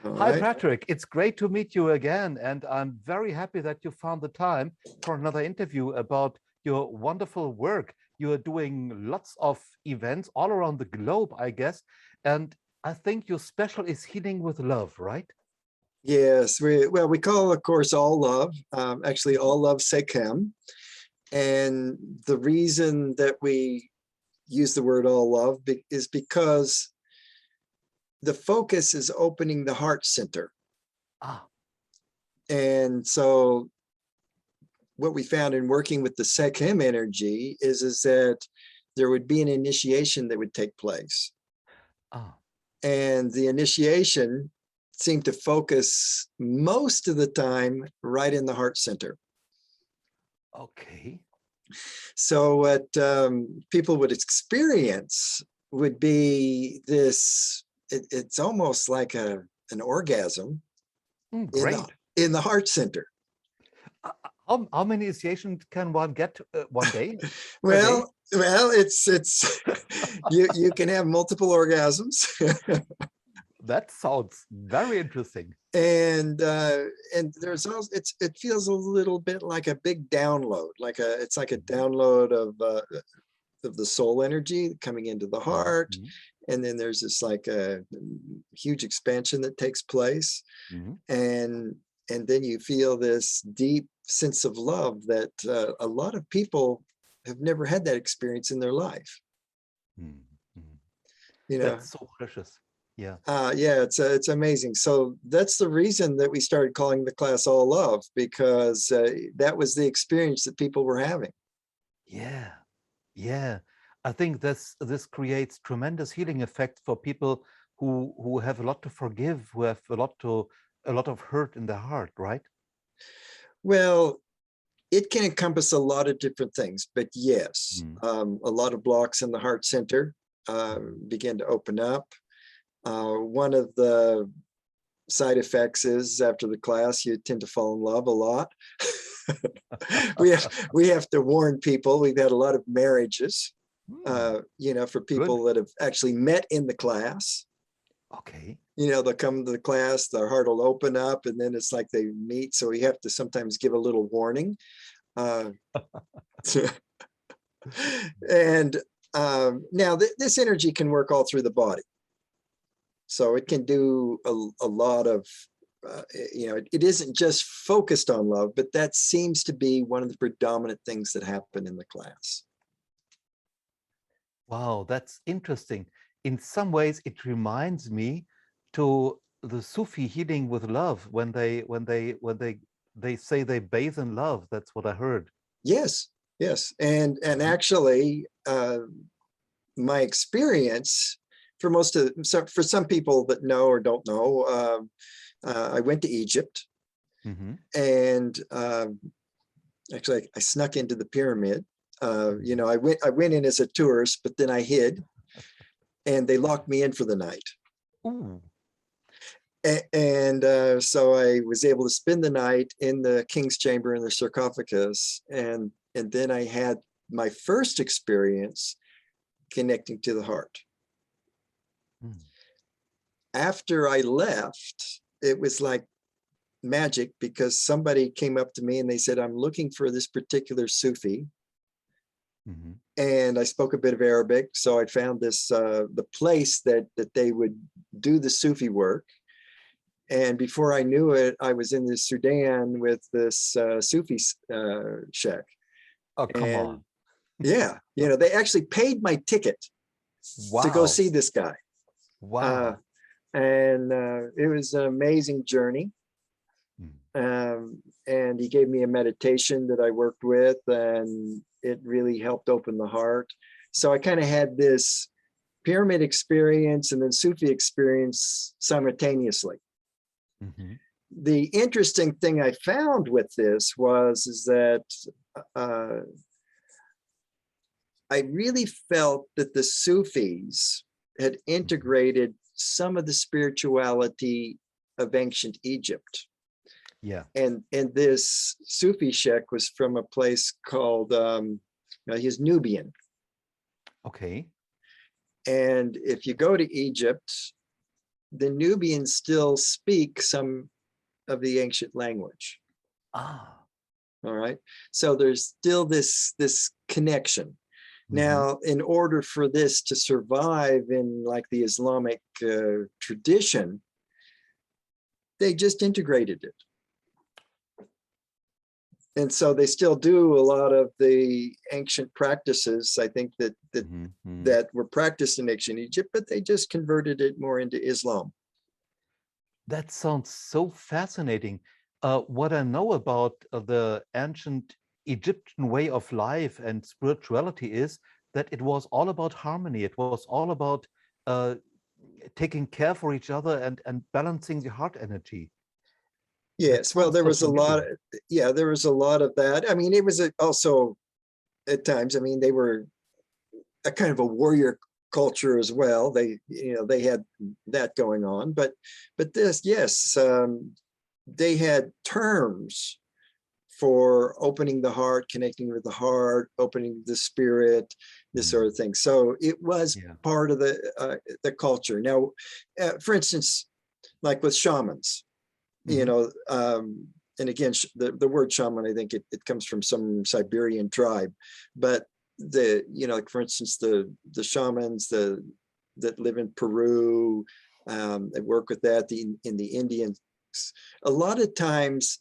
All Hi, right. Patrick. It's great to meet you again. And I'm very happy that you found the time for another interview about your wonderful work. You are doing lots of events all around the globe, I guess. And I think your special is healing with love, right? Yes, we call, of course, All Love, actually All Love Sekhem. And the reason that we use the word all love is because the focus is opening the heart center. Ah, And so what we found in working with the Sekhem energy is that there would be an initiation that would take place. ah, And the initiation seemed to focus most of the time right in the heart center. okay. So what people would experience would be this, it's almost like an orgasm Great. in the heart center. How many initiations can one get one day? Well, it's you can have multiple orgasms. That sounds very interesting. And there's also it feels a little bit like a big download, it's like a download of the soul energy coming into the heart. Mm-hmm. And then there's this like a huge expansion that takes place. Mm-hmm. And then you feel this deep sense of love that a lot of people have never had that experience in their life. Mm-hmm. You know, That's so precious. Yeah. Yeah, it's amazing. So that's the reason that we started calling the class All Love, because that was the experience that people were having. Yeah. Yeah. I think this creates tremendous healing effect for people who have a lot to forgive, who have a lot of hurt in their heart, right? Well, it can encompass a lot of different things, but yes, a lot of blocks in the heart center begin to open up. One of the side effects is after the class, you tend to fall in love a lot. we have to warn people. We've had a lot of marriages, you know, for people Good. that have actually met in the class. Okay. You know, they'll come to the class, their heart will open up, and then it's like they meet. So we have to sometimes give a little warning. And now this energy can work all through the body. So it can do a lot of, you know, it isn't just focused on love, but that seems to be one of the predominant things that happen in the class. Wow, that's interesting. In some ways, it reminds me to the Sufi healing with love when they say they bathe in love. That's what I heard. Yes, yes, and actually, my experience for some people that know or don't know, I went to Egypt, and actually I snuck into the pyramid. You know, I went in as a tourist, but then I hid, and they locked me in for the night. Ooh. And so I was able to spend the night in the king's chamber in the sarcophagus, and then I had my first experience connecting to the heart. After I left, it was like magic, because somebody came up to me and they said, I'm looking for this particular Sufi. And I spoke a bit of Arabic, so I found this the place that they would do the Sufi work. And before I knew it, I was in the Sudan with this Sufi sheikh. Oh, come on. Yeah, you know, they actually paid my ticket to go see this guy. Wow. And it was an amazing journey. And he gave me a meditation that I worked with, and it really helped open the heart. So I kind of had this pyramid experience and then Sufi experience simultaneously. The interesting thing I found with this is that I really felt that the Sufis had integrated some of the spirituality of ancient Egypt. Yeah. And this Sufi sheikh was from a place called, he's Nubian. Okay. And if you go to Egypt, the Nubians still speak some of the ancient language. Ah. All right. So there's still this connection. Now, in order for this to survive in like the Islamic tradition, they just integrated it. And so they still do a lot of the ancient practices, I think, that were practiced in ancient Egypt, but they just converted it more into Islam. That sounds so fascinating. What I know about the ancient Egyptian way of life and spirituality is that it was all about harmony. It was all about taking care for each other and balancing the heart energy. Yes, well, there was a lot. There was a lot of that. I mean, it was also at times. I mean, they were a kind of a warrior culture as well. They, they had that going on. But this, yes, they had terms for opening the heart, connecting with the heart, opening the spirit, this sort of thing. So it was part of the culture. Now, for instance, like with shamans, and again, the word shaman, I think it comes from some Siberian tribe, but like for instance, the shamans that live in Peru, I work with that in the Indians. A lot of times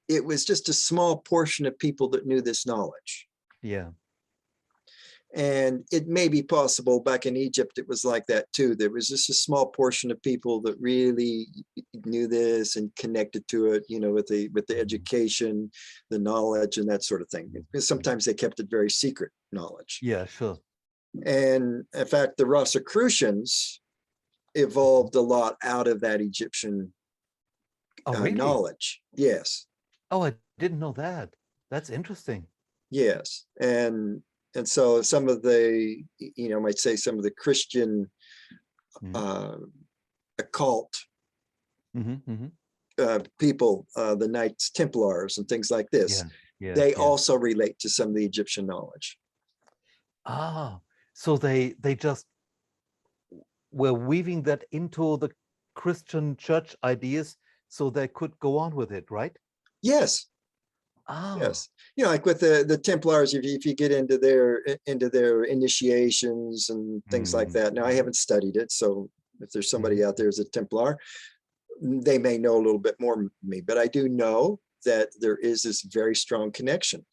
it was just a small portion of people that knew this knowledge. Yeah. And it may be possible back in Egypt, it was like that too. There was just a small portion of people that really knew this and connected to it, with the education, the knowledge, and that sort of thing. Because sometimes they kept it very secret knowledge. Yeah, sure. And in fact, the Rosicrucians evolved a lot out of that Egyptian really? knowledge. Yes. Oh, I didn't know that. That's interesting. Yes. And so some of the, might say some of the Christian occult people, the Knights Templars and things like this, they also relate to some of the Egyptian knowledge. Ah, so they just were weaving that into the Christian church ideas so they could go on with it, right? Yes. Oh. Yes, like with the Templars, if you get into their initiations and things like that. Now, I haven't studied it, so if there's somebody out there as a Templar, they may know a little bit more than me. But I do know that there is this very strong connection.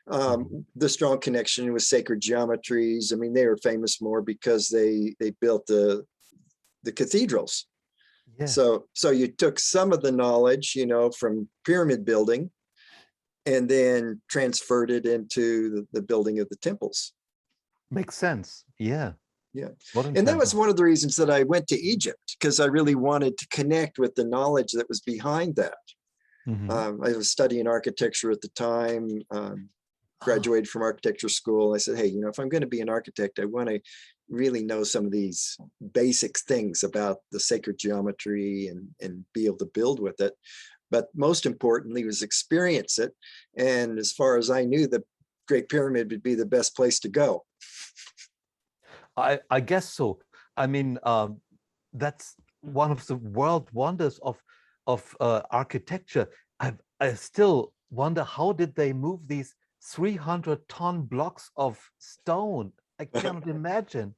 The strong connection with sacred geometries. I mean, they are famous more because they built the cathedrals. Yeah. So you took some of the knowledge, from pyramid building, and then transferred it into the building of the temples. Makes sense. Yeah. Yeah. And that was one of the reasons that I went to Egypt, because I really wanted to connect with the knowledge that was behind that. I was studying architecture at the time, graduated from architecture school. I said, hey, if I'm going to be an architect, I want to really know some of these basic things about the sacred geometry and be able to build with it. But most importantly was experience it. And as far as I knew, the Great Pyramid would be the best place to go. I guess so. I mean, that's one of the world wonders of architecture. I still wonder, how did they move these 300-ton blocks of stone? I cannot imagine.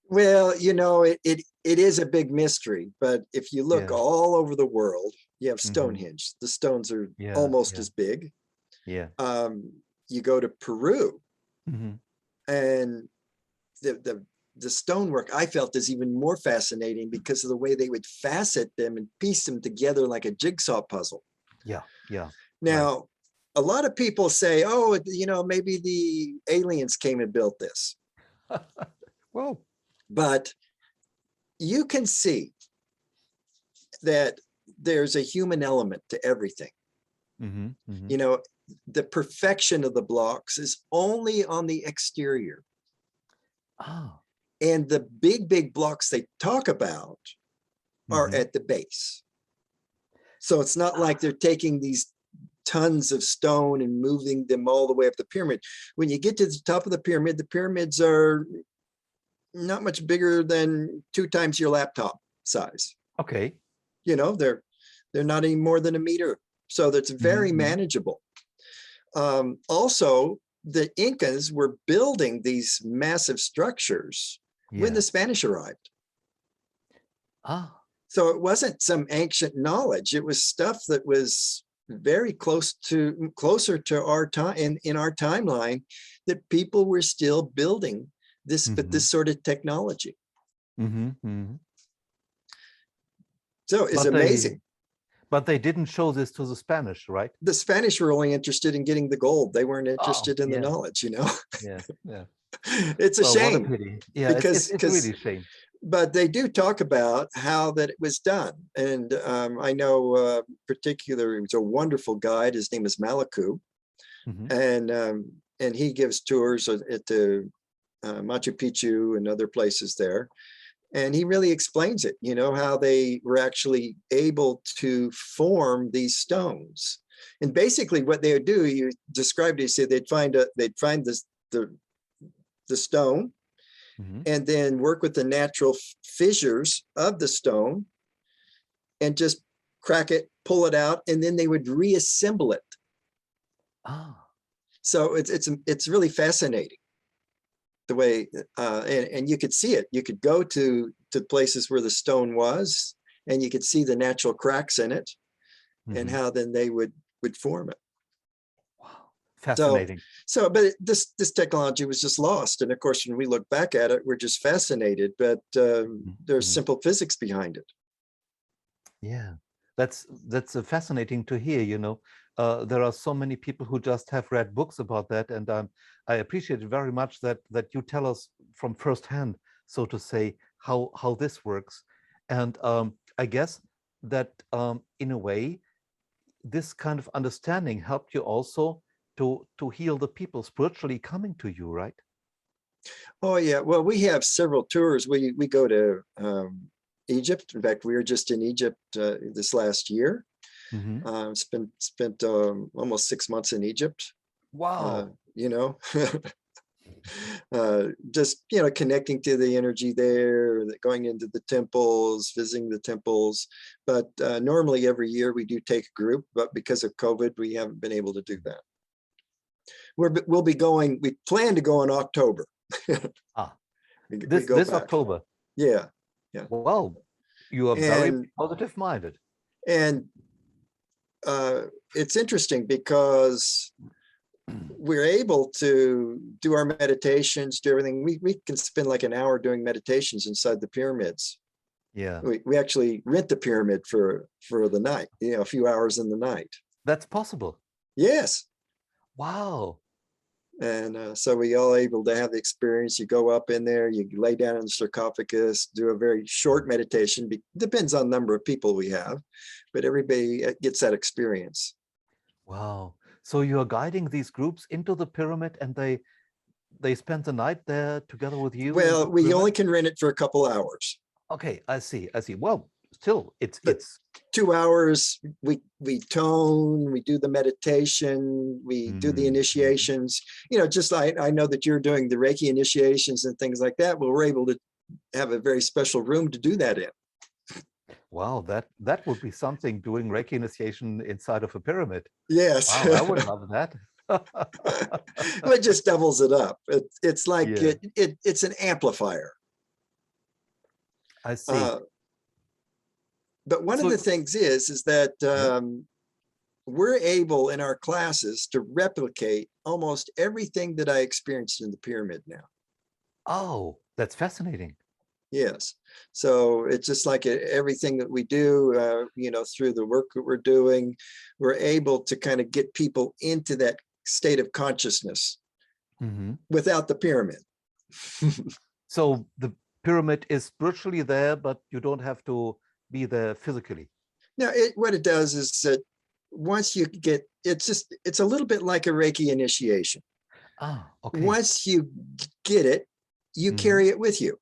Well, it is a big mystery, but if you look all over the world, you have Stonehenge. The stones are almost as big. Yeah. You go to Peru, and the stonework I felt is even more fascinating because of the way they would facet them and piece them together like a jigsaw puzzle. Yeah, yeah. Now, a lot of people say, oh, maybe the aliens came and built this. Well, but you can see that there's a human element to everything. The perfection of the blocks is only on the exterior. And the big blocks they talk about are at the base. So it's not like they're taking these tons of stone and moving them all the way up the pyramid. When you get to the top of the pyramids are not much bigger than 2 times your laptop. size. Okay. You know, they're not any more than a meter. So that's very manageable. Also, the Incas were building these massive structures when the Spanish arrived. Ah. So it wasn't some ancient knowledge. It was stuff that was very closer to our time in our timeline, that people were still building this, but this sort of technology. So it's amazing. But they didn't show this to the Spanish, right? The Spanish were only interested in getting the gold. They weren't interested in the knowledge, you know? Yeah, yeah. It's a shame. What a pity. Yeah, because it's really a shame. But they do talk about how that it was done. And I know particularly, it was a wonderful guide. His name is Malaku. And he gives tours at the Machu Picchu and other places there. And he really explains it, you know, how they were actually able to form these stones. And basically what they would do, you described it, you said they'd find the stone, and then work with the natural fissures of the stone and just crack it, pull it out, and then they would reassemble it. So it's really fascinating the way, and you could see it. You could go to places where the stone was, and you could see the natural cracks in it, and how then they would form it. Fascinating. But this technology was just lost. And of course, when we look back at it, we're just fascinated, but there's simple physics behind it. Yeah, that's fascinating to hear, you know. There are so many people who just have read books about that. And I appreciate it very much that you tell us from firsthand, so to say, how this works. And I guess that in a way, this kind of understanding helped you also to heal the people spiritually coming to you, right? Oh yeah, well, we have several tours. We go to Egypt. In fact, we were just in Egypt this last year. Spent almost 6 months in Egypt. Wow. You know, just, you know, connecting to the energy there, going into the temples, visiting the temples. But normally every year we do take a group, but because of COVID, we haven't been able to do that. We'll be going, we plan to go in October. This October. Yeah. Well, you are very positive minded. And it's interesting because we're able to do our meditations, do everything. We can spend like an hour doing meditations inside the pyramids. Yeah. We actually rent the pyramid for the night, you know, a few hours in the night. That's possible. Yes. Wow. And so we all able to have the experience. You go up in there, you lay down in the sarcophagus, do a very short meditation. Depends on the number of people we have, but everybody gets that experience. Wow. So you are guiding these groups into the pyramid, and they spend the night there together with you? Well, we only can rent it for a couple hours. Okay, I see. Well, still, it's 2 hours. We tone, we do the meditation, we do the initiations. You know, just like I know that you're doing the Reiki initiations and things like that. Well, we're able to have a very special room to do that in. Wow, that would be something, doing Reiki initiation inside of a pyramid. Yes. Wow, I would love that. Well, it just doubles it up. It's like it's an amplifier. I see. But one of the things is that we're able in our classes to replicate almost everything that I experienced in the pyramid now. Oh, that's fascinating. Yes. So it's just like everything that we do, you know, through the work that we're doing, we're able to kind of get people into that state of consciousness without the pyramid. So the pyramid is spiritually there, but you don't have to be there physically. Now, what it does is that once you get, it's a little bit like a Reiki initiation. Okay. Once you get it, you carry it with you.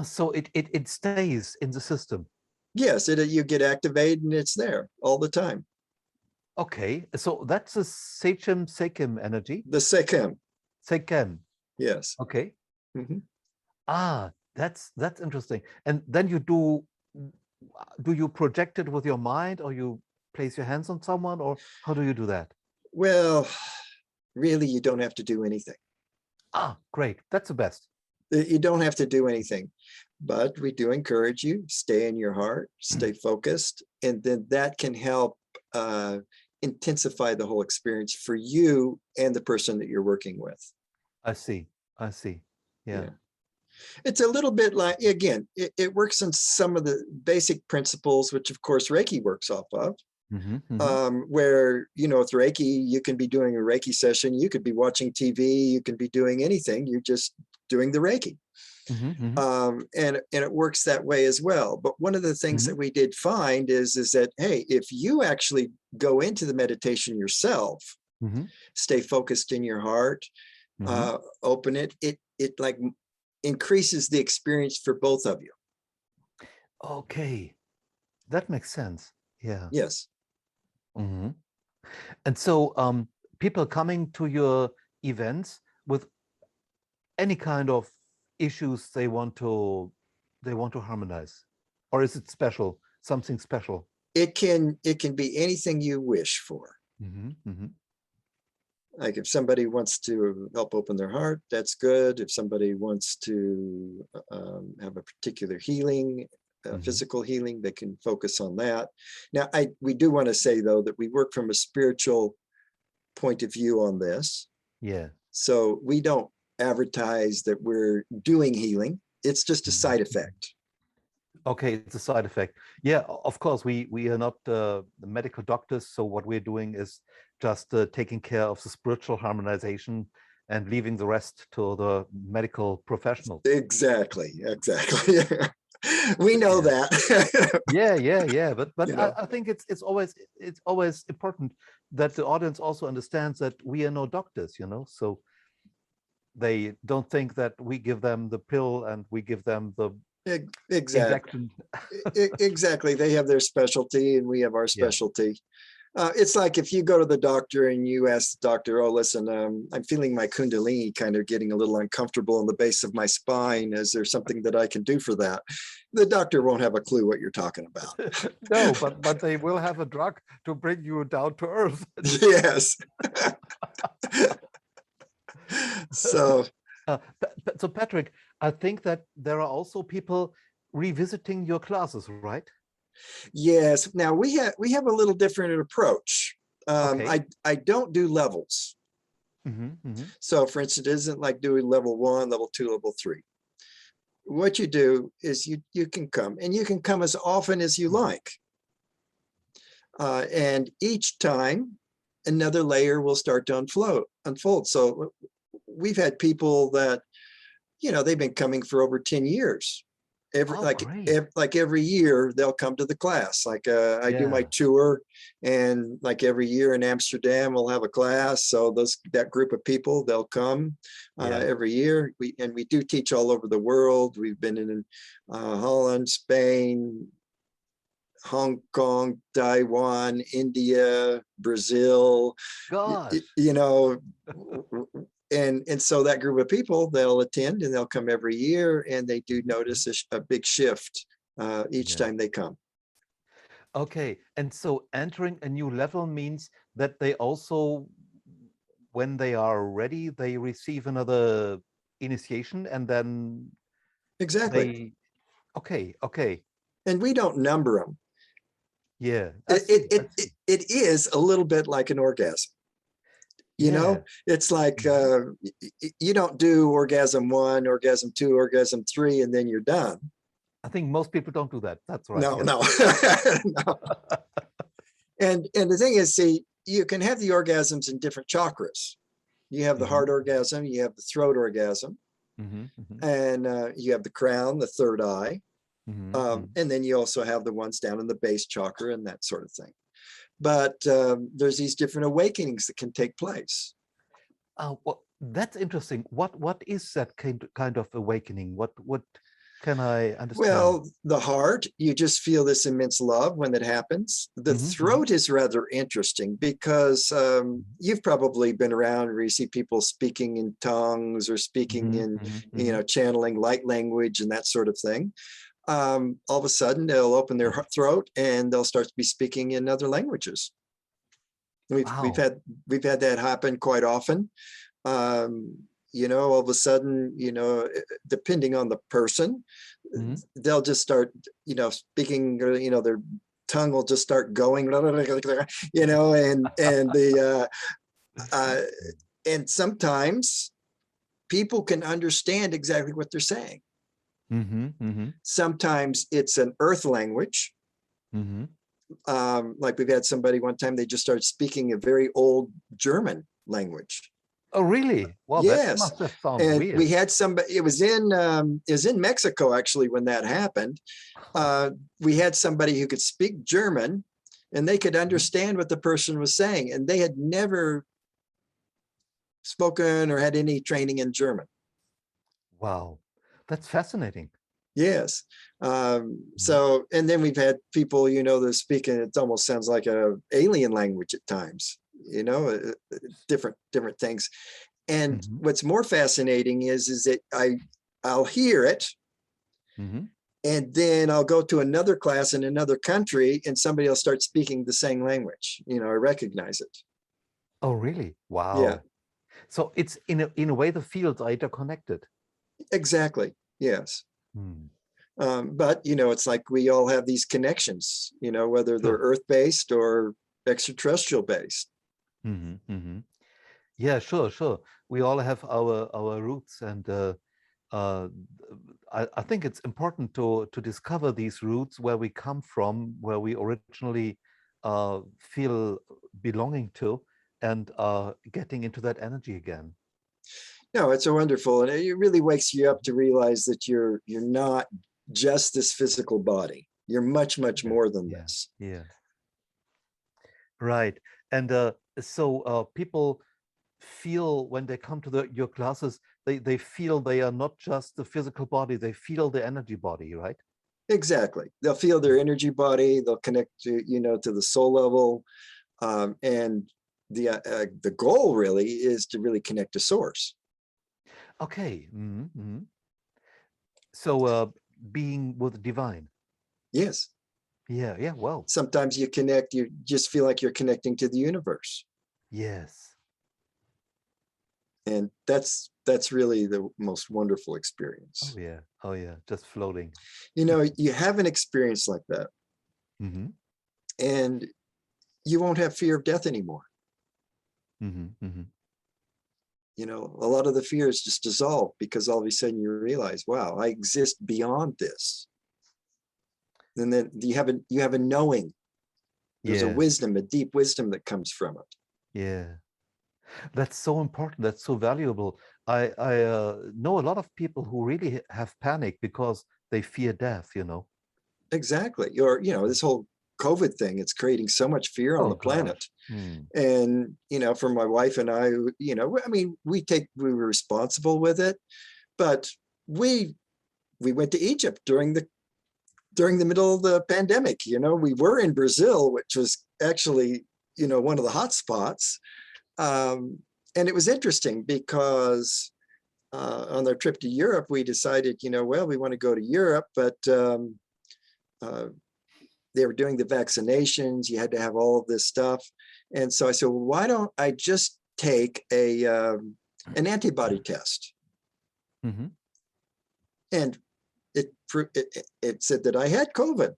So it stays in the system. Yes, you get activated and it's there all the time. Okay, so that's a Sekhem energy. The Sekhem. Sekhem. Yes. Okay. That's interesting. And then do you project it with your mind, or you place your hands on someone, or how do you do that? Well, really, you don't have to do anything. Ah, great. That's the best. You don't have to do anything, but we do encourage you, stay in your heart, stay focused, and then that can help intensify the whole experience for you and the person that you're working with. I see. I see. Yeah. It's a little bit like, again, it works on some of the basic principles, which of course Reiki works off of. Where, you know, with Reiki, you can be doing a Reiki session, you could be watching TV, you can be doing anything, you're just doing the Reiki. And it works that way as well. But one of the things that we did find is that, hey, if you actually go into the meditation yourself, stay focused in your heart, open it like increases the experience for both of you. Okay, that makes sense. Yeah. Yes. And so people coming to your events with any kind of issues they want to harmonize, or is it special, something special? It can be anything you wish for. Like if somebody wants to help open their heart, that's good. If somebody wants to have a particular healing, physical healing, they can focus on that. Now, we do want to say, though, that we work from a spiritual point of view on this. Yeah. So we don't advertise that we're doing healing. It's just a side effect. Okay, it's a side effect. Yeah, of course, we are not the medical doctors. So what we're doing is just taking care of the spiritual harmonization and leaving the rest to the medical professionals. Exactly. We know that. yeah. But You know. I think it's always important that the audience also understands that we are no doctors, you know, so they don't think that we give them the pill and we give them the injection. Exactly. They have their specialty and we have our specialty. It's like if you go to the doctor and you ask the doctor, oh, listen, I'm feeling my kundalini kind of getting a little uncomfortable in the base of my spine. Is there something that I can do for that? The doctor won't have a clue what you're talking about. No, but they will have a drug to bring you down to earth. Yes. So Patrick, I think that there are also people revisiting your classes, right? Yes. Now we have a little different approach. I don't do levels. So for instance, it isn't like doing level 1, level 2, level 3. What you do is you can come, and you can come as often as you like. And each time another layer will start to unfold. So we've had people that, you know, they've been coming for over 10 years. Every year they'll come to the class. Like I do my tour, and like every year in Amsterdam we'll have a class. So that group of people, they'll come every year. We do teach all over the world. We've been in Holland, Spain, Hong Kong, Taiwan, India, Brazil. God. You know. And so that group of people, they'll attend and they'll come every year, and they do notice a big shift each time they come. Okay, and so entering a new level means that they also, when they are ready, they receive another initiation, and then Exactly. Okay. And we don't number them. Yeah. It is a little bit like an orgasm. You know, it's like you don't do orgasm 1, orgasm 2, orgasm 3, and then you're done. I think most people don't do that. That's right. No. No. And the thing is, see, you can have the orgasms in different chakras. You have the heart orgasm, you have the throat orgasm, and you have the crown, the third eye, and then you also have the ones down in the base chakra and that sort of thing. But there's these different awakenings that can take place. Well, that's interesting. What is that kind of awakening? What? can I understand? Well, the heart, you just feel this immense love when that happens. The throat is rather interesting because you've probably been around where you see people speaking in tongues or speaking in, channeling light language and that sort of thing. All of a sudden, they'll open their throat and they'll start to be speaking in other languages. We've had that happen quite often. All of a sudden, depending on the person, they'll just start, speaking, their tongue will just start going, and sometimes people can understand exactly what they're saying. Sometimes it's an earth language. Like we've had somebody one time, they just started speaking a very old German language. Oh, really? Well, yes. That must have sounded and weird. We had somebody, it was in Mexico, actually, when that happened. We had somebody who could speak German and they could understand what the person was saying. And they had never spoken or had any training in German. Wow, that's fascinating. Yes. So, and then we've had people, they're speaking, it almost sounds like a alien language at times, different things. And what's more fascinating is that I'll hear it, and then I'll go to another class in another country and somebody will start speaking the same language. I recognize it. Oh, really? Wow. Yeah. So it's in a way, the fields are interconnected. Exactly. Yes. But, it's like we all have these connections, whether they're earth-based or extraterrestrial-based. Yeah, sure. We all have our roots, and I think it's important to discover these roots, where we come from, where we originally feel belonging to, and getting into that energy again. No, it's so wonderful, and it really wakes you up to realize that you're not just this physical body. You're much more than this. Yeah. Right. And so people feel, when they come to your classes, they feel they are not just the physical body, they feel the energy body, right? Exactly. They'll feel their energy body, they'll connect to, to the soul level. And the goal really is to really connect to source. Okay. So being with divine. Yes. Yeah. Well, sometimes you just feel like you're connecting to the universe. Yes. And that's really the most wonderful experience. Oh yeah, just floating. You have an experience like that, and you won't have fear of death anymore. A lot of the fears just dissolve, because all of a sudden you realize, wow, I exist beyond this. And then you have a knowing. There's a wisdom, a deep wisdom that comes from it. Yeah. That's so important. That's so valuable. I know a lot of people who really have panic because they fear death, Exactly. Or, this whole COVID thing, it's creating so much fear on the planet. And, for my wife and I, we were responsible with it, but we went to Egypt during the middle of the pandemic. We were in Brazil, which was actually, one of the hot spots. And it was interesting because on our trip to Europe, we decided, well, we want to go to Europe, but they were doing the vaccinations. You had to have all of this stuff. And so I said, well, why don't I just take an antibody test? And it said that I had COVID.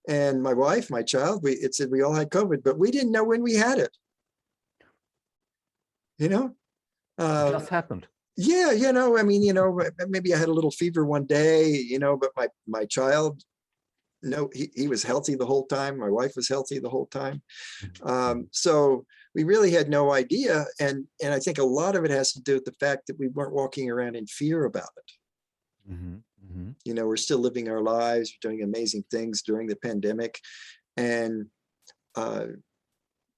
And my wife, my child, it said we all had COVID, but we didn't know when we had it. It just happened. Yeah, maybe I had a little fever one day, but my child, no, he was healthy the whole time. My wife was healthy the whole time. So we really had no idea. And I think a lot of it has to do with the fact that we weren't walking around in fear about it. We're still living our lives, we're doing amazing things during the pandemic. And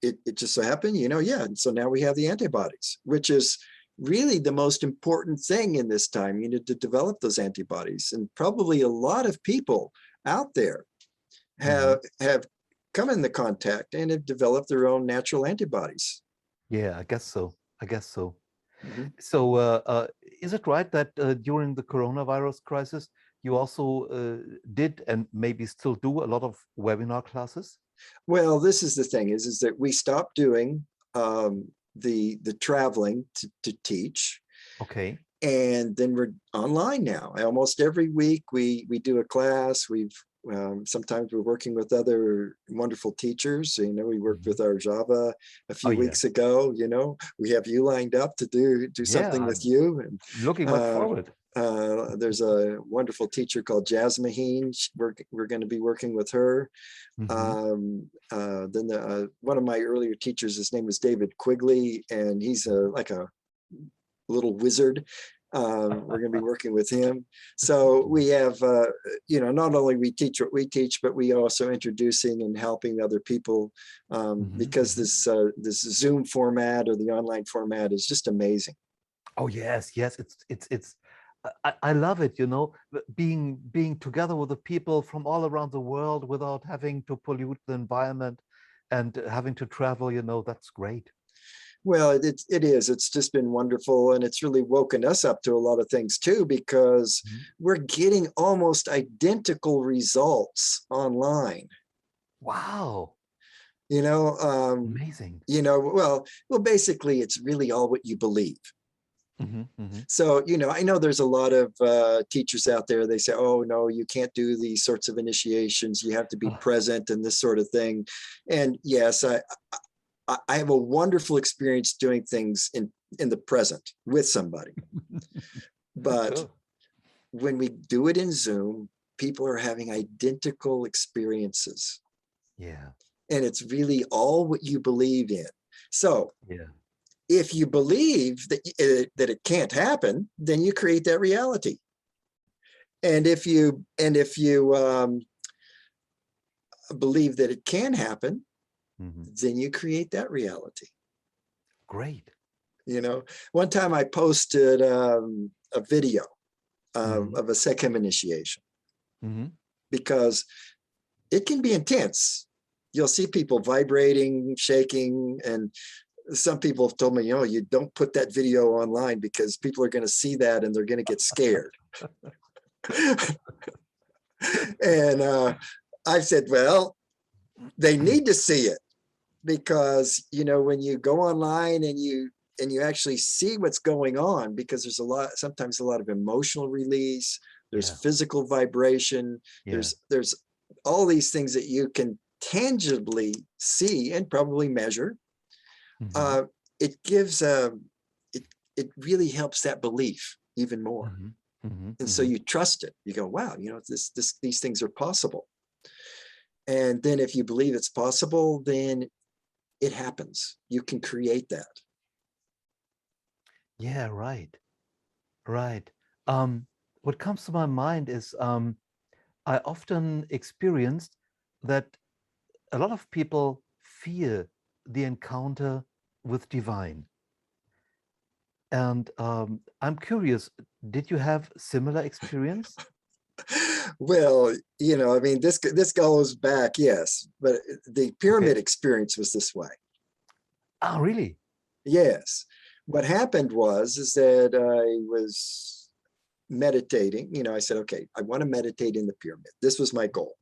it just so happened, and so now we have the antibodies, which is, really the most important thing in this time, you know, to develop those antibodies. And probably a lot of people out there have come into contact and have developed their own natural antibodies. Yeah, I guess so. I guess so. Mhm. So is it right that during the coronavirus crisis, you also did and maybe still do a lot of webinar classes? Well, this is the thing is that we stopped doing the traveling to teach. Okay. And then we're online now. Almost every week we do a class. We've sometimes we're working with other wonderful teachers. You know, we worked with our Java a Oh, few yeah. weeks ago. You know, we have you lined up to do something Yeah, with you. And looking much forward. there's a wonderful teacher called Jasmine. We're going to be working with her. Then one of my earlier teachers, his name was David Quigley, and he's like a little wizard. We're going to be working with him. So we have, you know, not only we teach what we teach, but we also introducing and helping other people because this Zoom format or the online format is just amazing. Oh yes, yes, it's I love it, you know, being together with the people from all around the world without having to pollute the environment and having to travel, you know, that's great. Well, it is. It's just been wonderful, and it's really woken us up to a lot of things too, because we're getting almost identical results online. Wow. You know, Amazing. you know, well, basically, it's really all what you believe. So, you know, I know there's a lot of teachers out there, they say, oh, no, you can't do these sorts of initiations. You have to be present and this sort of thing. And yes, I have a wonderful experience doing things in the present with somebody. But when we do it in Zoom, people are having identical experiences. Yeah. And it's really all what you believe in. So yeah. If you believe that it can't happen, then you create that reality. And if you believe that it can happen, then you create that reality. Great. You know, one time I posted a video of a Sekhem initiation because it can be intense. You'll see people vibrating, shaking, and some people have told me, you know, you don't put that video online because people are going to see that and they're going to get scared. And I've said, well, they need to see it because, you know, when you go online and you actually see what's going on, because there's sometimes a lot of emotional release, there's physical vibration, there's all these things that you can tangibly see and probably measure. It gives it really helps that belief even more. And so you trust it. You go, wow, you know, these things are possible. And then if you believe it's possible, then it happens. You can create that. Yeah, right. Right. What comes to my mind is I often experienced that a lot of people fear the encounter with divine. And I'm curious, did you have similar experience? Well, you know, I mean, this goes back, yes, but the pyramid experience was this way. Oh, really? Yes. What happened is that I was meditating. You know, I said, okay, I want to meditate in the pyramid. This was my goal.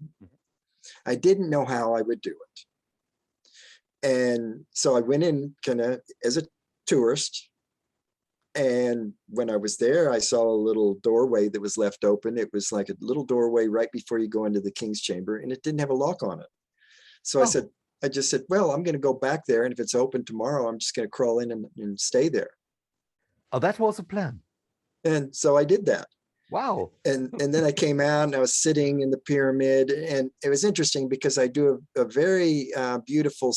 I didn't know how I would do it. And so I went in kind of as a tourist. And when I was there, I saw a little doorway that was left open. It was like a little doorway right before you go into the king's chamber, and it didn't have a lock on it. So I just said, well, I'm going to go back there, and if it's open tomorrow, I'm just going to crawl in and stay there. Oh, that was the plan. And so I did that. Wow. And then I came out and I was sitting in the pyramid, and it was interesting because I do a very beautiful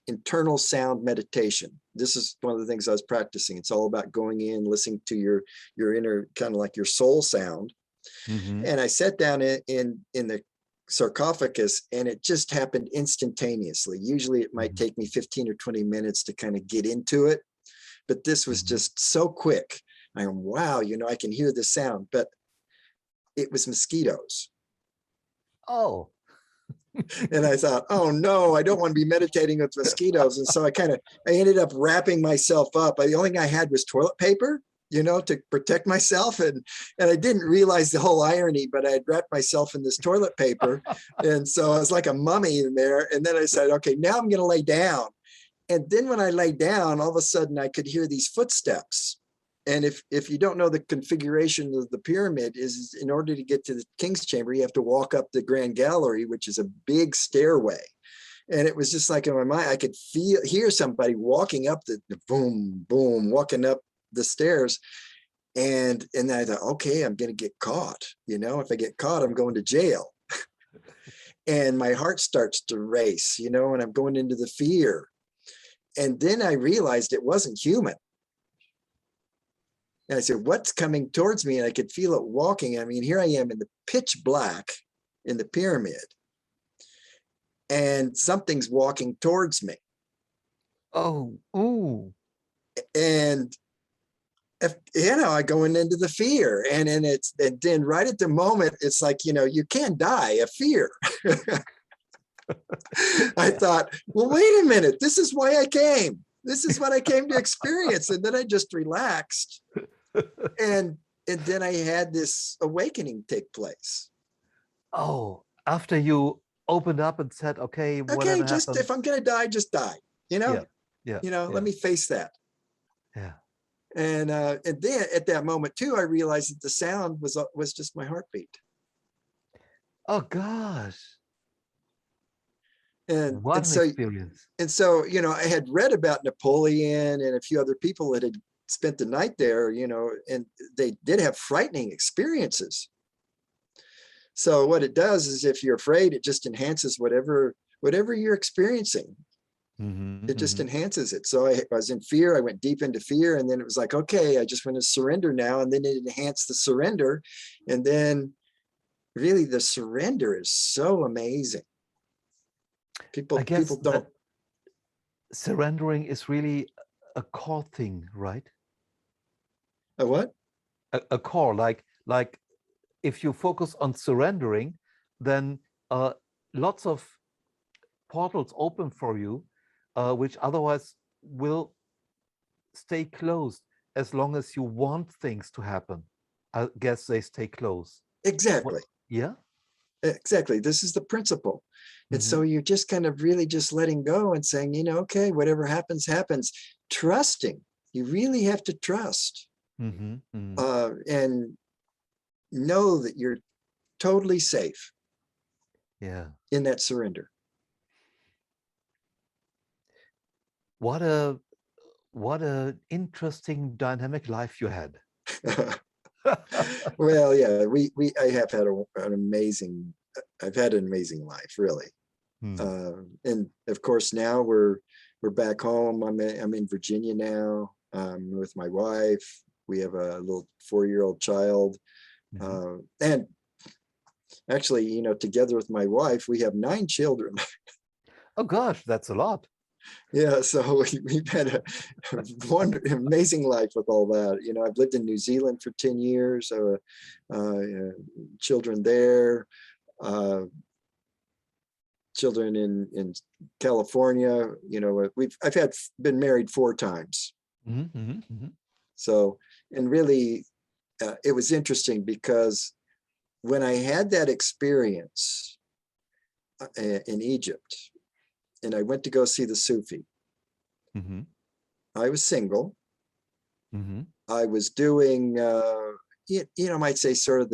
internal sound meditation. This is one of the things I was practicing. It's all about going in, listening to your inner, kind of like your soul sound. And I sat down in the sarcophagus, and it just happened instantaneously. Usually it might take me 15 or 20 minutes to kind of get into it. but this was just so quick. I go, wow, you know, I can hear the sound, but it was mosquitoes. Oh. And I thought, oh no, I don't want to be meditating with mosquitoes. And so I ended up wrapping myself up. The only thing I had was toilet paper, you know, to protect myself. And I didn't realize the whole irony, but I had wrapped myself in this toilet paper. And so I was like a mummy in there. And then I said, okay, now I'm going to lay down. And then when I lay down, all of a sudden I could hear these footsteps. And if you don't know the configuration of the pyramid, is in order to get to the king's chamber, you have to walk up the grand gallery, which is a big stairway. And it was just like in my mind, I could hear somebody walking up the boom, boom, walking up the stairs. And I thought, okay, I'm going to get caught. You know, if I get caught, I'm going to jail. And my heart starts to race, you know, and I'm going into the fear. And then I realized it wasn't human. And I said, what's coming towards me? And I could feel it walking. I mean, here I am in the pitch black in the pyramid, and something's walking towards me. Oh, ooh. And you know, I go into the fear, and then right at the moment, it's like, you know, you can't die of fear. I thought, well, wait a minute, this is why I came. This is what I came to experience. And then I just relaxed. And then I had this awakening take place. Oh, after you opened up and said, okay, whatever just happened. If I'm going to die, just die, you know? Yeah. You know, let me face that. Yeah. And then at that moment too, I realized that the sound was just my heartbeat. Oh gosh. And What an experience. And so, you know, I had read about Napoleon and a few other people that had spent the night there, you know, and they did have frightening experiences. So what it does is, if you're afraid, it just enhances whatever you're experiencing. It just enhances it. So I was in fear. I went deep into fear, and then it was like, okay, I just want to surrender now. And then it enhanced the surrender. And then really the surrender is so amazing. People don't. Surrendering is really a core thing, right? A what? A core, like if you focus on surrendering, then lots of portals open for you, which otherwise will stay closed as long as you want things to happen. I guess they stay closed. Exactly. Yeah. Exactly. This is the principle. And so you're just kind of really just letting go and saying, you know, okay, whatever happens, happens. Trusting. You really have to trust. And know that you're totally safe. Yeah. In that surrender. What a interesting dynamic life you had. Well, yeah, I have had an amazing life, really. And of course, now we're back home. I'm in Virginia now, with my wife. We have a little 4-year-old child. And actually, you know, together with my wife, we have 9 children. Oh gosh, that's a lot. Yeah, so we've had a amazing life with all that. You know, I've lived in New Zealand for 10 years, children there, children in California. You know, I've been married 4 times. So, and really, it was interesting because when I had that experience in Egypt, and I went to go see the Sufi, I was single. I was doing, you know, might say sort of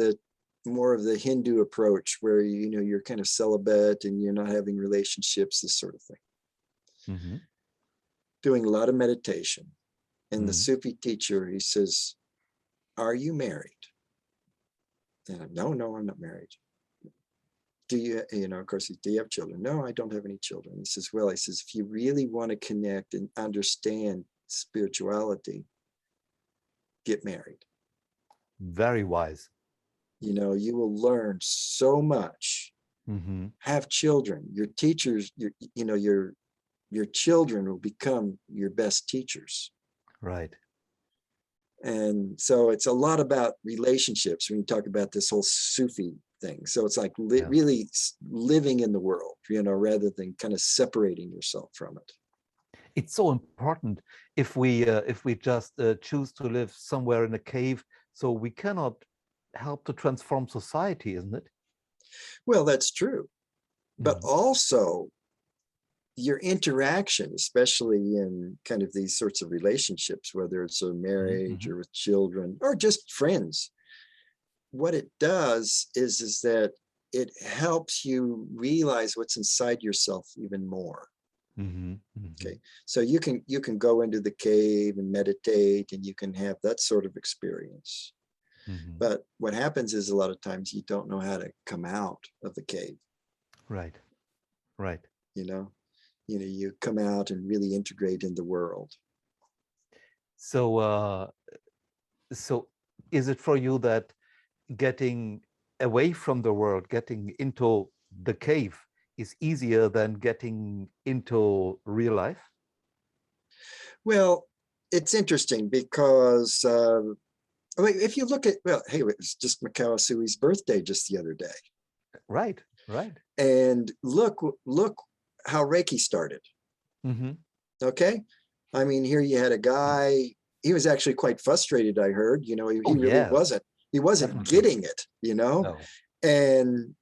more of the Hindu approach, where, you know, you're kind of celibate and you're not having relationships, this sort of thing. Doing a lot of meditation. And the Sufi teacher, he says, "Are you married?" And I'm, no, I'm not married. Do you, you know, of course, do you have children? No, I don't have any children. He says, well, he says, if you really want to connect and understand spirituality, get married. Very wise. You know, you will learn so much. Have children. Your teachers, your children will become your best teachers. Right. And so it's a lot about relationships when you talk about this whole Sufi thing. So it's like Yeah. really living in the world, you know, rather than kind of separating yourself from it. It's so important if we just choose to live somewhere in a cave, so we cannot help to transform society, isn't it? Well, that's true. But Mhm. also your interaction, especially in kind of these sorts of relationships, whether it's a marriage Mhm. or with children or just friends, what it does is that it helps you realize what's inside yourself even more. Mhm. Mhm. Okay, so you can go into the cave and meditate, and you can have that sort of experience. Mhm. But what happens is a lot of times you don't know how to come out of the cave. Right. Right. You know, you come out and really integrate in the world. So so is it for you that getting away from the world, getting into the cave is easier than getting into real life? Well, it's interesting because if you look at, well, hey, it was just Mikao Sui's birthday just the other day. Right. Right. And look how Reiki started. Mm-hmm. Okay. I mean, here you had a guy, he was actually quite frustrated, I heard, you know, Oh he really yes, he wasn't definitely. getting it, you know. No. And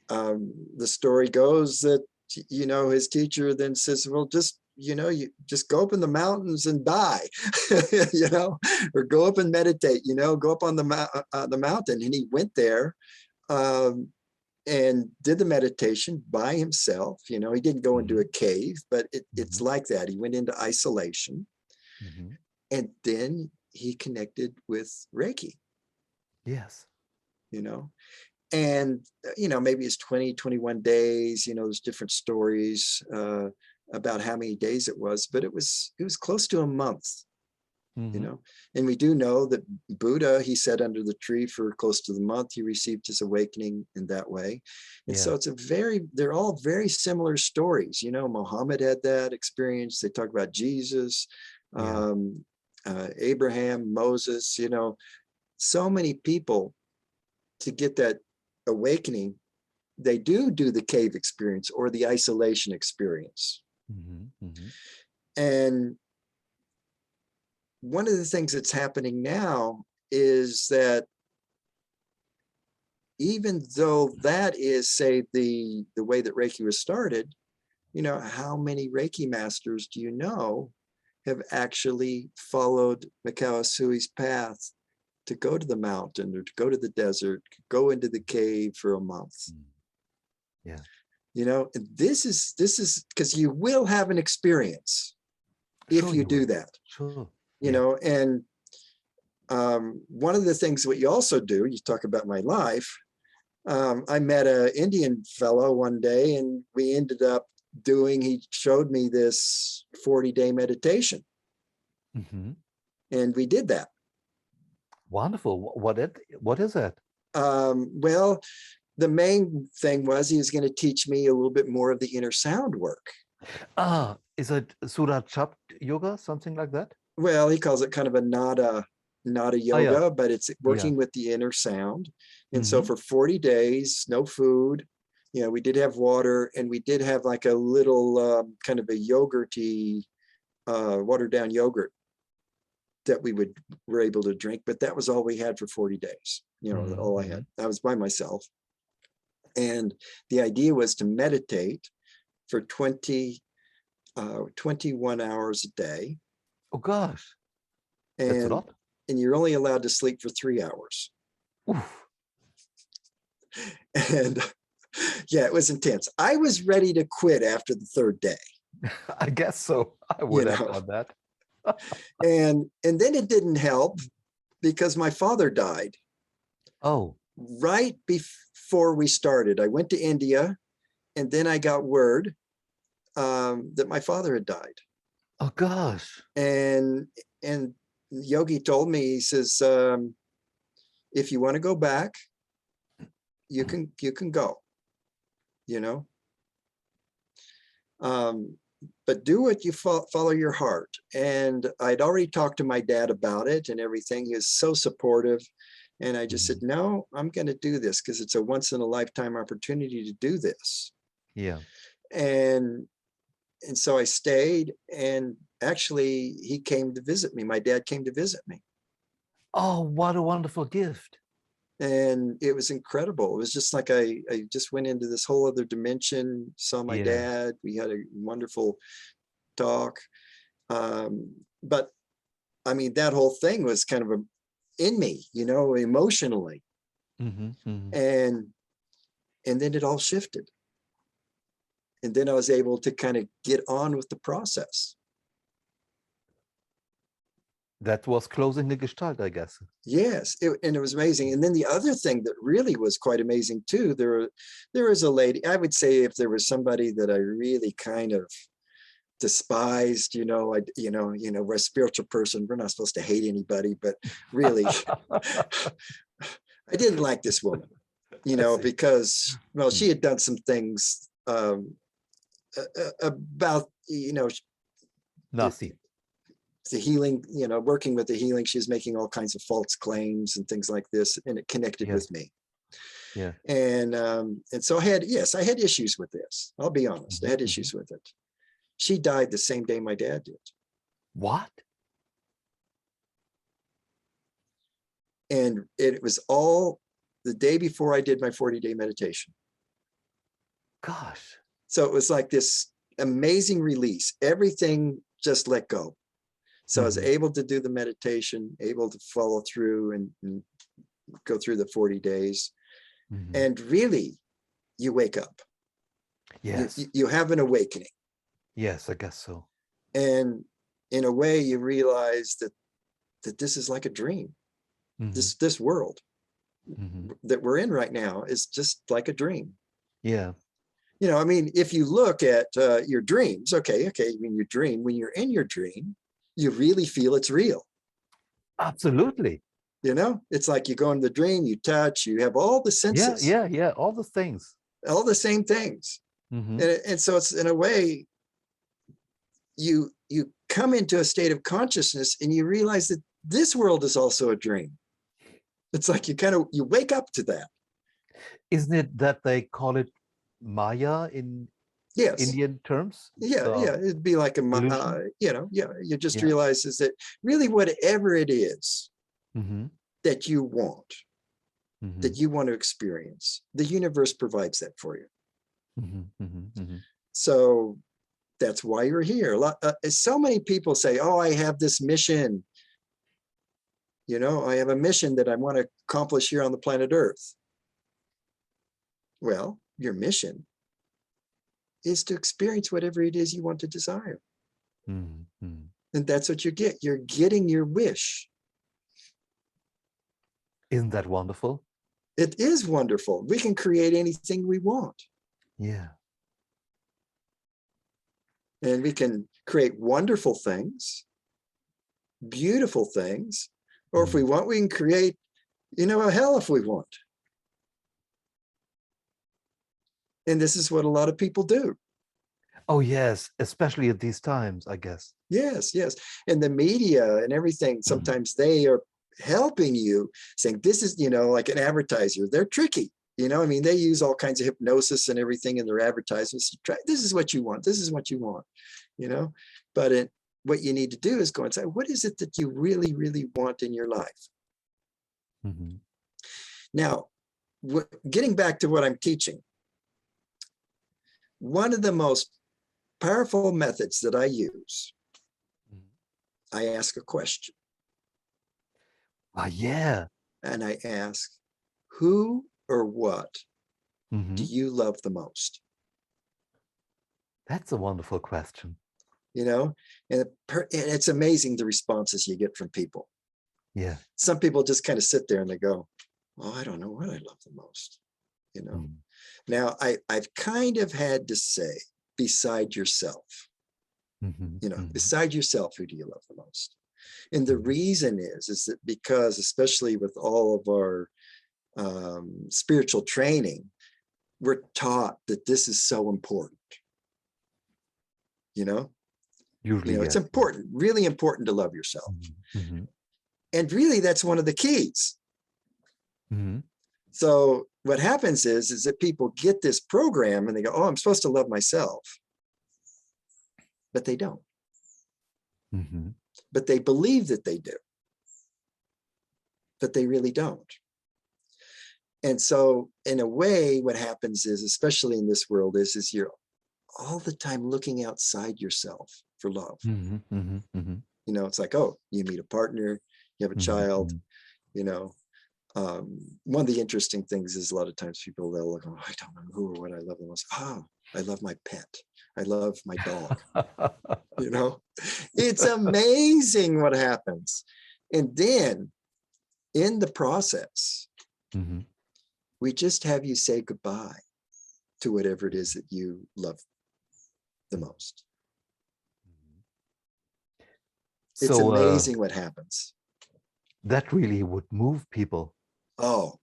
the story goes that, you know, his teacher then says, well, just, you know, you just go up in the mountains and die, you know, or go up and meditate, you know, go up on the mountain. And he went there um, and did the meditation by himself. You know, he didn't go into a cave, but it's Mm-hmm. like that. He went into isolation, Mm-hmm. and then he connected with Reiki, Yes. you know. And you know, maybe it's 20 21 days, you know, there's different stories about how many days it was, but it was close to a month, you Mm-hmm. know. And we do know that Buddha, he sat under the tree for close to the month. He received his awakening in that way. And Yeah. so they're all very similar stories, you know. Muhammad had that experience. They talk about Jesus, Yeah. um, Abraham, Moses, you know, so many people to get that awakening, they do the cave experience or the isolation experience. Mm-hmm. Mm-hmm. And one of the things that's happening now is that even though that is, say, the way that Reiki was started, you know, how many Reiki masters do you know have actually followed Mikao Sui's path to go to the mountain or to go to the desert, go into the cave for a month? Yeah. You know, and this is because you will have an experience if Sure you you do will. that, Sure. you Yeah. know. And one of the things what you also do, you talk about my life. I met an Indian fellow one day, and we ended up he showed me this 40-day meditation, Mm-hmm. and we did that. Wonderful. What is it? Well, the main thing was he was going to teach me a little bit more of the inner sound work. Ah, is it Surah Chapt yoga, something like that? Well, he calls it kind of a nada Oh yeah. yoga, but it's Yeah. working with the inner sound. And so Mm-hmm. for 40 days, no food, you know, we did have water, and we did have like a little kind of a yogurty, watered down yogurt that were able to drink, but that was all we had for 40 days. You know, all I Mm-hmm. had. I was by myself. And the idea was to meditate for 21 hours a day. Oh gosh, that's a And lot. you're only allowed to sleep for 3 hours. Oof. And yeah, it was intense. I was ready to quit after the third day, I guess so. I you would have know. done that. And then it didn't help because my father died Oh, right before we started. I went to India, and then I got word that my father had died. oh gosh. And Yogi told me, he says, if you want to go back, you can go, you know. but do what you follow your heart. And I'd already talked to my dad about it and everything. He was so supportive. And I just said, no, I'm going to do this because it's a once in a lifetime opportunity to do this. Yeah. And so I stayed, and actually he came to visit me. My dad came to visit me. Oh, what a wonderful gift. And it was incredible. It was just like I just went into this whole other dimension, saw my dad. We had a wonderful talk. But I mean, that whole thing was kind of in me, you know, emotionally. And then it all shifted. And then I was able to kind of get on with the process. That was closing the gestalt, I guess. Yes, and it was amazing. And then the other thing that really was quite amazing too, there was a lady, I would say if there was somebody that I really kind of despised, you know, we're a spiritual person, we're not supposed to hate anybody, but really, I didn't like this woman, you know, because, well, she had done some things about, you know, nasty. The healing, you know, working with the healing, she was making all kinds of false claims and things like this, and it connected with me. Yeah. And so I had issues with this. I'll be honest, I had issues with it. She died the same day my dad did. What? And it was all the day before I did my 40-day meditation. Gosh. So it was like this amazing release. Everything just let go. So I was able to do the meditation, able to follow through and go through the 40 days. And really, you wake up. Yes. You have an awakening. Yes, I guess so. And in a way, you realize that this is like a dream. This world that we're in right now is just like a dream. Yeah. You know, I mean, if you look at your dreams, okay, I mean, your dream, when you're in your dream, you really feel it's real. Absolutely. You know, it's like you go in the dream, you touch, you have all the senses. Yeah, all the things. All the same things. And so it's in a way, you come into a state of consciousness and you realize that this world is also a dream. It's like you wake up to that. Isn't it that they call it Maya in Indian terms? Yeah, it'd be like you just realize is that really whatever it is that you want to experience, the universe provides that for you. So that's why you're here. So many people say, oh, I have this mission. You know, I have a mission that I want to accomplish here on the planet Earth. Well, your mission is to experience whatever it is you want to desire. And that's what you get. You're getting your wish. Isn't that wonderful? It is wonderful. We can create anything we want. Yeah. And we can create wonderful things, beautiful things, or if we want, we can create, you know, a hell if we want. And this is what a lot of people do. Oh, yes, especially at these times, I guess. Yes. And the media and everything, sometimes they are helping you, saying this is, you know, like an advertiser. They're tricky. You know, I mean, they use all kinds of hypnosis and everything in their advertisements to try, this is what you want. This is what you want, you know, but what you need to do is go inside. What is it that you really, really want in your life? Now, getting back to what I'm teaching, one of the most powerful methods that I use, I ask a question. Yeah. And I ask, who or what do you love the most? That's a wonderful question. You know, and it's amazing the responses you get from people. Yeah. Some people just kind of sit there and they go, oh, I don't know what I love the most. You know, now I've kind of had to say, beside yourself, you know, beside yourself, who do you love the most? And the reason is that because, especially with all of our spiritual training, we're taught that this is so important. you know? Usually, It's yes. important, really important to love yourself. Mhm. And really, that's one of the keys. Mhm. So what happens is that people get this program and they go, oh, I'm supposed to love myself. But they don't. Mhm. But they believe that they do. But they really don't. And so in a way, what happens is, especially in this world, is you're all the time looking outside yourself for love. Mhm. Mhm. Mhm. It's like, oh, you meet a partner, you have a child, Mhm. one of the interesting things is a lot of times people, they'll look, oh, I don't know who or what I love the most. Oh, I love my pet. I love my dog. It's amazing what happens. And then in the process, Mhm. we just have you say goodbye to whatever it is that you love the most. It's So amazing what happens. that really would move people. Oh,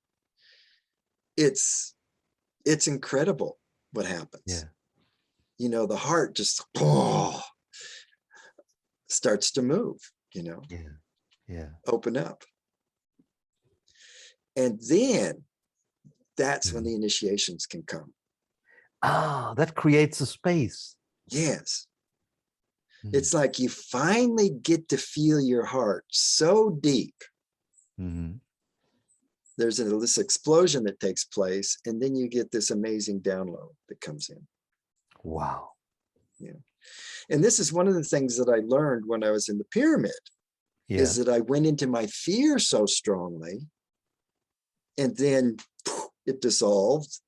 it's incredible what happens. Yeah. The heart just starts to move, Yeah. Yeah. open up. And then that's when Mhm. the initiations can come. That creates a space. Yes. Mhm. It's like you finally get to feel your heart so deep. Mhm. There's this explosion that takes place, and then you get this amazing download that comes in. Wow. Yeah. And this is one of the things that I learned when I was in the pyramid, Yeah. is that I went into my fear so strongly, and then it dissolved.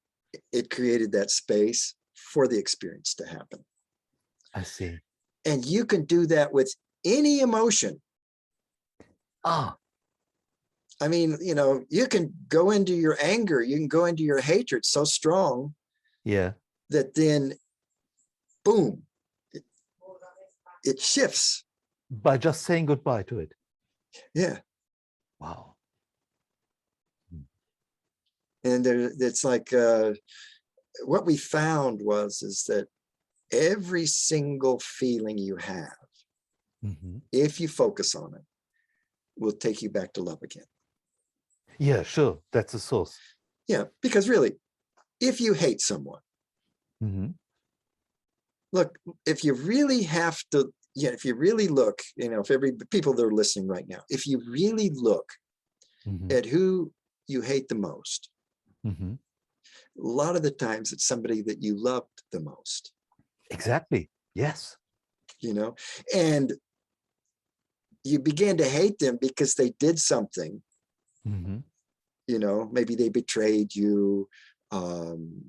It created that space for the experience to happen. I see. And you can do that with any emotion. I mean, you can go into your anger, you can go into your hatred so strong, Yeah. that then, boom, it shifts. By just saying goodbye to it. Yeah. Wow. And it's like, what we found is that every single feeling you have, Mhm. if you focus on it, will take you back to love again. Yeah, sure. That's the source. Yeah, because really, if you hate someone, Mhm. look, if you really have to, if you really look, if people that are listening right now, if you really look Mhm. at who you hate the most, Mhm. a lot of the times it's somebody that you loved the most. Exactly. Yes. And you begin to hate them because they did something. Mhm. Maybe they betrayed you.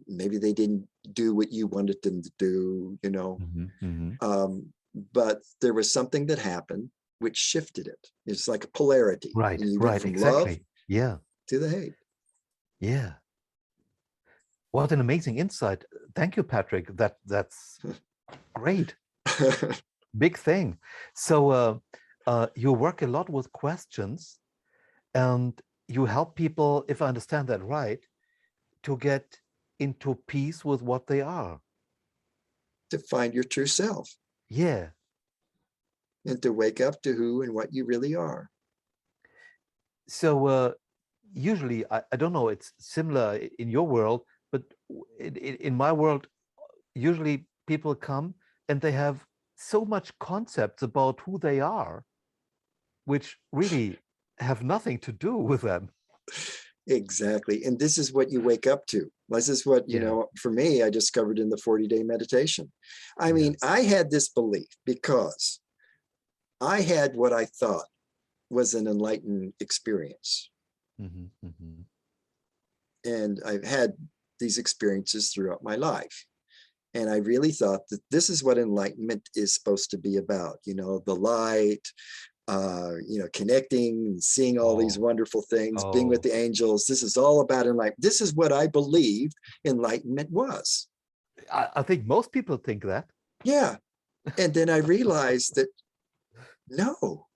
Maybe they didn't do what you wanted them to do, Mhm. Mhm. but there was something that happened which shifted it. It's like a polarity. Right. And you went Right. from love Exactly. Yeah. to the hate. Yeah. What an amazing insight. Thank you, Patrick. That's great. Big thing. So you work a lot with questions, and you help people, if I understand that right, to get into peace with what they are. To find your true self Yeah. and to wake up to who and what you really are. So usually, I don't know, it's similar in your world, but in my world, usually people come and they have so much concepts about who they are, which really have nothing to do with them. Exactly. And this is what you wake up to. This is what, Yeah. for me, I discovered in the 40-day meditation. I mean, Yeah. I had this belief because I had what I thought was an enlightened experience. Mhm. Mhm. And I've had these experiences throughout my life. And I really thought that this is what enlightenment is supposed to be about, the light, connecting and seeing all these Oh, wonderful things, being with oh, the angels. This is all about enlightenment. This is what I believed enlightenment was. I think most people think that. Yeah. And then I realized that no,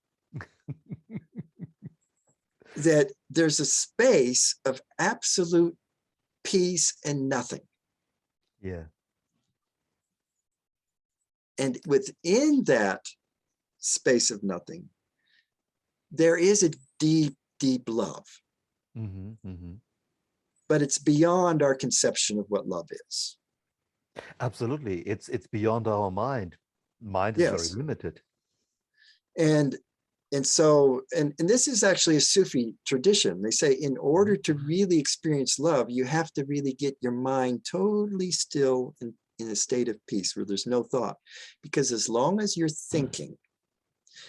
that there's a space of absolute peace and nothing. Yeah. And within that space of nothing, there is a deep, deep love. But it's beyond our conception of what love is. Absolutely. It's beyond our mind. Mind is very limited. And so this is actually a Sufi tradition. They say in order to really experience love, you have to really get your mind totally still in a state of peace where there's no thought. Because as long as you're thinking,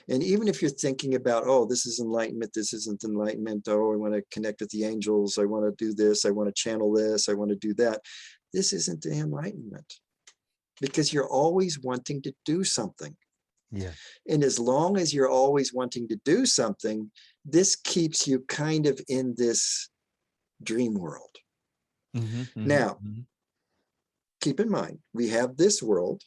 and even if you're thinking about, oh, this is enlightenment, this isn't enlightenment, oh, I want to connect with the angels, I want to do this, I want to channel this, I want to do that. This isn't the enlightenment. Because you're always wanting to do something. Yeah. And as long as you're always wanting to do something, this keeps you kind of in this dream world. Now, keep in mind, we have this world,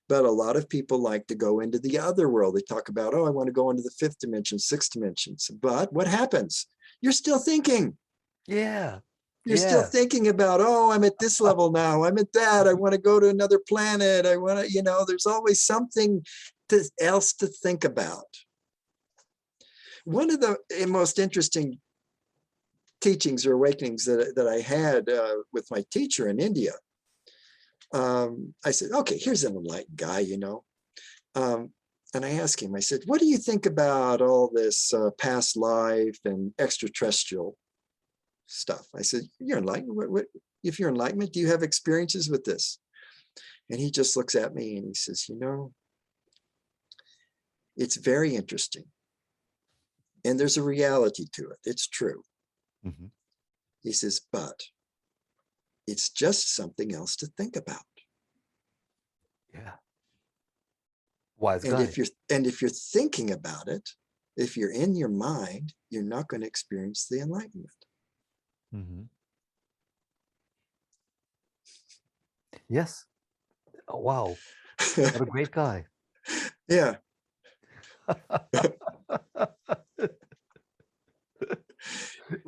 but a lot of people like to go into the other world. They talk about, oh, I want to go into the 5th dimension, 6th dimensions. But what happens? You're still thinking. Yeah. You're still thinking about, oh, I'm at this level now. I'm at that. I want to go to another planet. I want to, there's always something else to think about. One of the most interesting teachings or awakenings that I had with my teacher in India, I said, okay, here's an enlightened guy, and I asked him, I said, what do you think about all this past life and extraterrestrial stuff? I said, you're enlightened. If you're enlightenment, do you have experiences with this? And he just looks at me and he says, it's very interesting. And there's a reality to it. It's true. He says, but it's just something else to think about. Yeah. Wise and guy. if you're thinking about it, if you're in your mind, you're not going to experience the enlightenment. Yes. Oh, wow. What a great guy. Yeah. I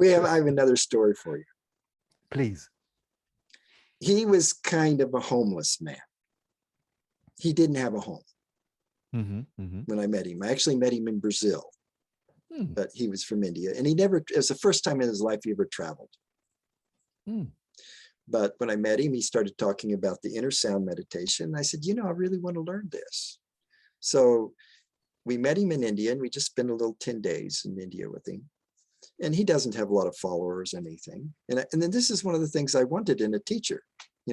have another story for you. Please. He was kind of a homeless man. He didn't have a home when I met him. I actually met him in Brazil, but he was from India. And it was the first time in his life he ever traveled. But when I met him, he started talking about the inner sound meditation. I said, I really want to learn this. So we met him in India, and we just spent a little 10 days in India with him. And he doesn't have a lot of followers or anything. And then this is one of the things I wanted in a teacher,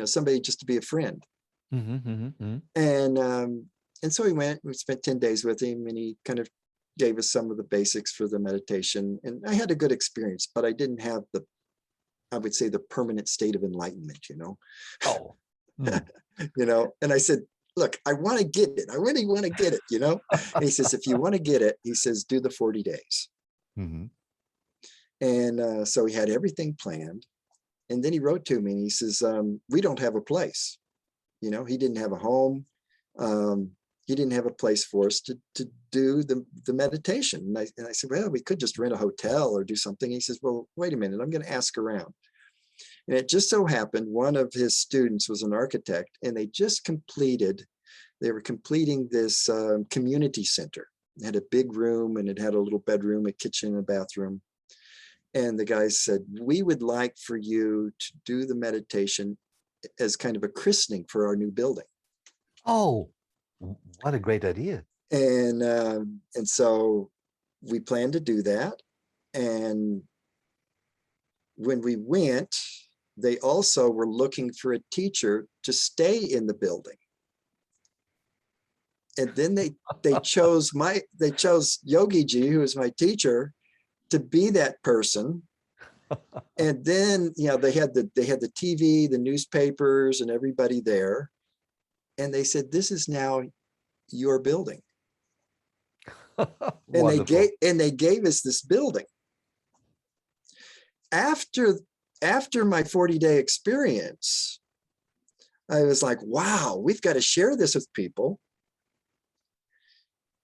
somebody just to be a friend. And so we spent 10 days with him, and he kind of gave us some of the basics for the meditation. And I had a good experience, but I didn't have I would say the permanent state of enlightenment, Oh. And I said, look, I want to get it. I really want to get it, And he says, if you want to get it, he says, do the 40 days. And so he had everything planned. And then he wrote to me and he says, we don't have a place. He didn't have a home. He didn't have a place for us to do the meditation. And I said, well, we could just rent a hotel or do something. He says, well, wait a minute, I'm going to ask around. And it just so happened one of his students was an architect, and they were completing this community center. It had a big room, and it had a little bedroom, a kitchen, a bathroom. And the guy said, we would like for you to do the meditation as kind of a christening for our new building. Oh, what a great idea. And so we planned to do that. And when we went, they also were looking for a teacher to stay in the building. And then they chose Yogi Ji, who was my teacher, to be that person. And then, they had the TV, the newspapers, and everybody there. And they said, this is now your building. And they gave us this building. After my 40-day experience, I was like, wow, we've got to share this with people.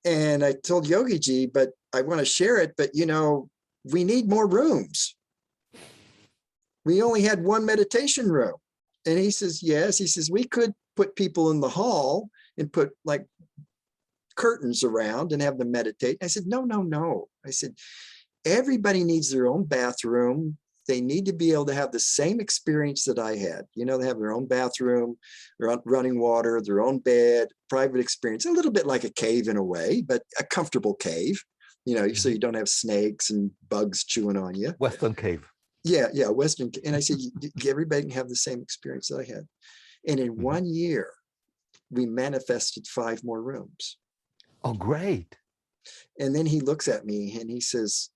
And I told Yogi Ji, but I want to share it, but we need more rooms. We only had one meditation room. And he says, yes. He says, we could put people in the hall and put like curtains around and have them meditate. I said, no, no, no. I said, everybody needs their own bathroom. They need to be able to have the same experience that I had. You know, they have their own bathroom, running water, their own bed, private experience, a little bit like a cave in a way, but a comfortable cave, you know, so you don't have snakes and bugs chewing on you. Western cave. Yeah, yeah, Western. And I said, everybody can have the same experience that I had. And in 1 year, we manifested 5 more rooms. Oh, great. And then he looks at me and he says,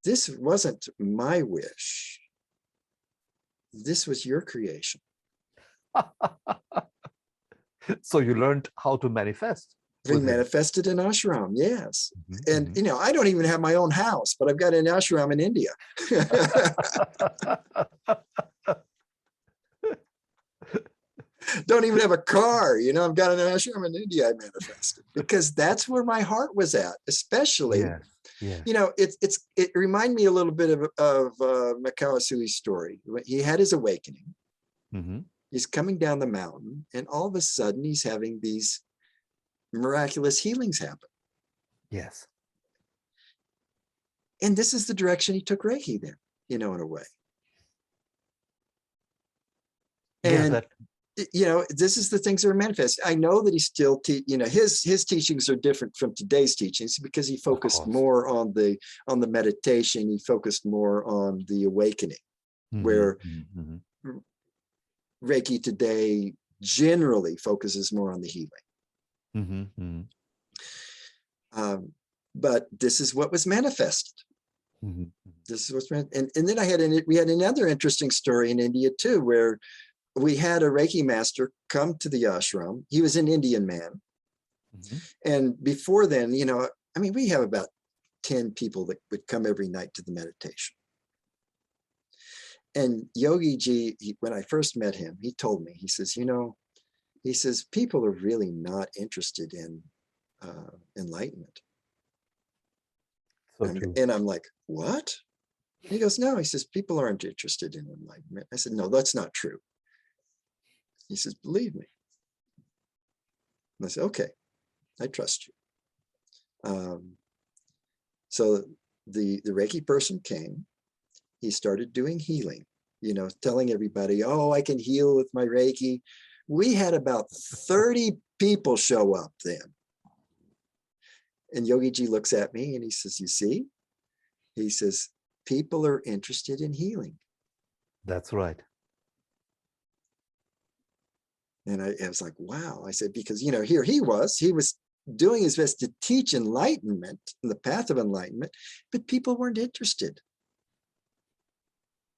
this wasn't my wish. This was your creation. So you learned how to manifest. We manifested an ashram, yes. And, you know, I don't even have my own house, but I've got an ashram in India. Don't even have a car, you know, I've got an ashram in India I manifested because that's where my heart was at, especially. Yeah. You know, it reminded me a little bit of Mikao Asui's story. He had his awakening. He's coming down the mountain, and all of a sudden he's having these miraculous healings happen. Yes. And this is the direction he took Reiki then, you know, in a way. And yeah, you know, this is the things that are manifest. I know that he still you know, his teachings are different from today's teachings because he focused more on the meditation. He focused more on the awakening, where Reiki today generally focuses more on the healing. But this is what was manifested. This is what's and then we had another interesting story in India too, where we had a Reiki master come to the ashram. He was an Indian man. And before then, you know, I mean, we have about 10 people that would come every night to the meditation. And Yogi Ji, when I first met him, he told me, he says, you know, he says, people are really not interested in enlightenment. And I'm like, what? He goes, no, he says, people aren't interested in enlightenment. I said, no, that's not true. He says, believe me. And I said, okay, I trust you. So the Reiki person came. He started doing healing, you know, telling everybody, oh, I can heal with my Reiki. We had about 30 people show up then. And Yogi Ji looks at me and he says, you see? He says, people are interested in healing. That's right. And I was like, wow. I said, because, you know, here he was doing his best to teach enlightenment and the path of enlightenment, but people weren't interested.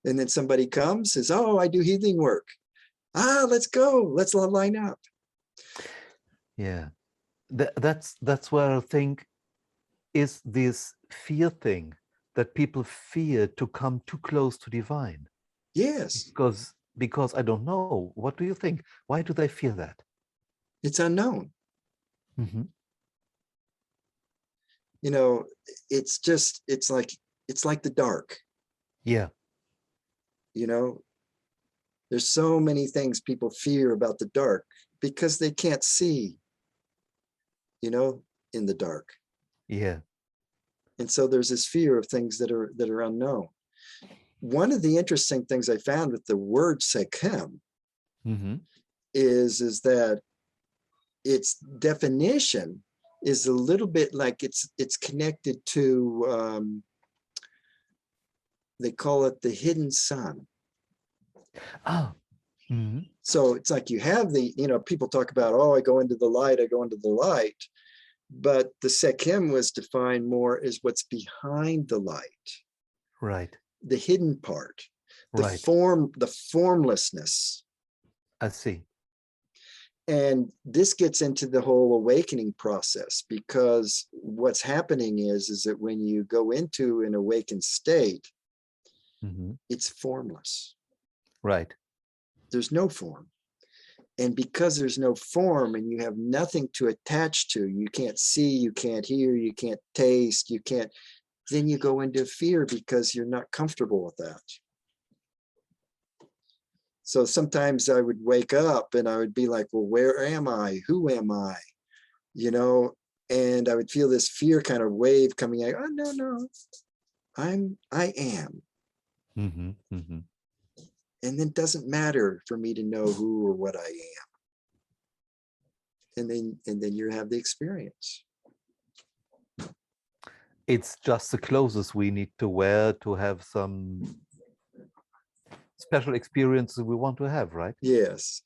And then somebody comes, says, oh, I do healing work. Let's go. Let's line up. Yeah. That's where I think is this fear thing that people fear to come too close to divine. Yes. Because I don't know. What do you think? Why do they fear that? It's unknown. You know, it's like the dark. Yeah. You know, there's so many things people fear about the dark because they can't see, you know, in the dark. Yeah. And so there's this fear of things that are unknown. One of the interesting things I found with the word Sekhem is that its definition is a little bit like it's connected to, they call it the hidden sun. Oh. So it's like you have the, you know, people talk about, oh, I go into the light, but the Sekhem was defined more as what's behind the light. Right. The hidden part, the formlessness. I see. And this gets into the whole awakening process, because what's happening is that when you go into an awakened state, it's formless. Right. There's no form. And because there's no form and you have nothing to attach to, you can't see, you can't hear, you can't taste, you can't, then you go into fear because you're not comfortable with that. So sometimes I would wake up and I would be like, well, where am I? Who am I? You know, and I would feel this fear kind of wave coming out. Oh, no, I am. Mm-hmm, mm-hmm. And then it doesn't matter for me to know who or what I am. And then you have the experience. It's just the clothes we need to wear to have some special experiences we want to have, right? Yes,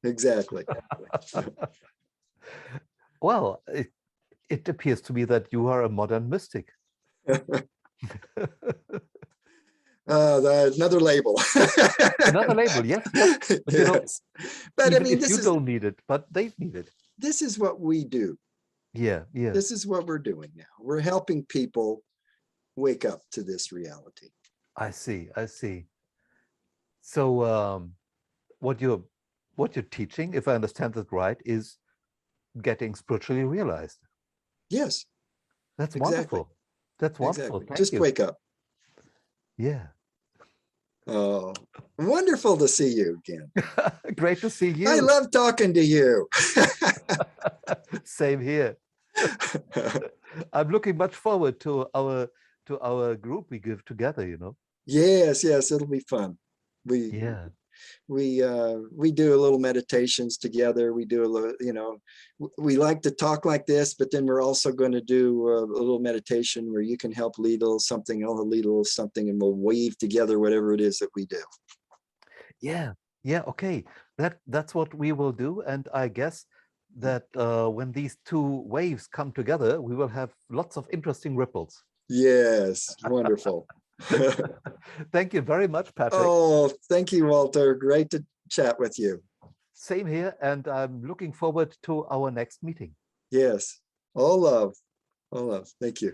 exactly. Well, it appears to me that you are a modern mystic. Another label. Another label, yes, yes. But, you know, Yes. But I even mean, if you don't need it, but they need it. this is what we do. Yeah, yeah. This is what we're doing now. We're helping people wake up to this reality. I see, I see. So what you're teaching, if I understand that right, is getting spiritually realized. Yes. That's Exactly. wonderful. That's wonderful. Exactly. Thank Just you. wake up. Yeah. Oh, wonderful to see you again. Great to see you. I love talking to you. Same here. I'm looking much forward to our group we give together, you know. Yes, it'll be fun. We do a little meditations together. We do a little, you know, we like to talk like this, but then we're also going to do a little meditation where you can help lead a little something, I'll lead a little something, and we'll weave together whatever it is that we do. Yeah, okay. That's what we will do, and I guess that when these two waves come together, we will have lots of interesting ripples. Yes, wonderful. Thank you very much, Patrick. Oh, thank you, Walter. Great to chat with you. Same here, and I'm looking forward to our next meeting. Yes, all love. All love. Thank you.